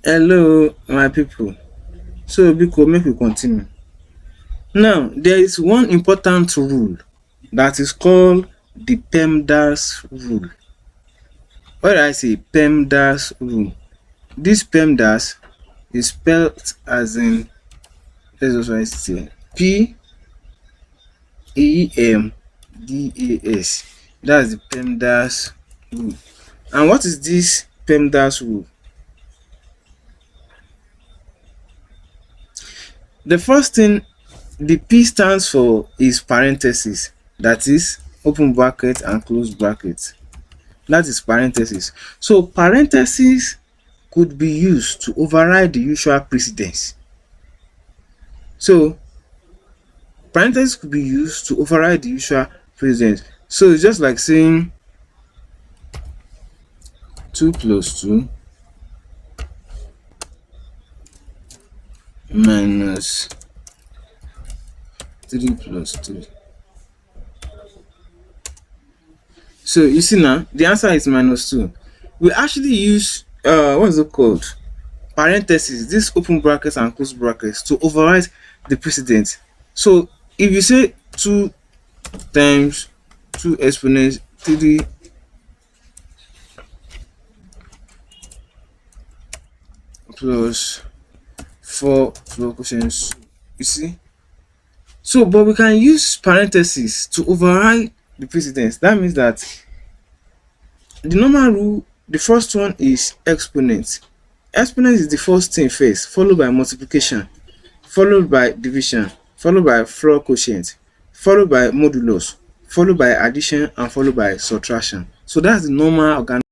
Hello, my people. So, Biko, make we continue. Now, there is one important rule that is called the PEMDAS rule. What did I say? PEMDAS rule. This PEMDAS is spelled as in, let's just write it here, PEMDAS. That's the PEMDAS rule. And what is this PEMDAS rule? The first thing the P stands for is parenthesis, that is open bracket and close bracket. That is parenthesis. So parenthesis could be used to override the usual precedence. So parenthesis could be used to override the usual precedence. So it's just like saying 2 plus 2 minus 3 plus 3. So you see now, the answer is minus 2. We actually use what is it called? Parentheses, this open brackets and close brackets, to override the precedent. So if you say 2 times 2 exponents 3 plus 4 plus quotients, you see. So but we can use parentheses to override the precedence. That means that the normal rule, the first one is exponent. Exponent is the first thing first, followed by multiplication, followed by division, followed by floor quotient, followed by modulus, followed by addition, and followed by subtraction. So that's the normal organic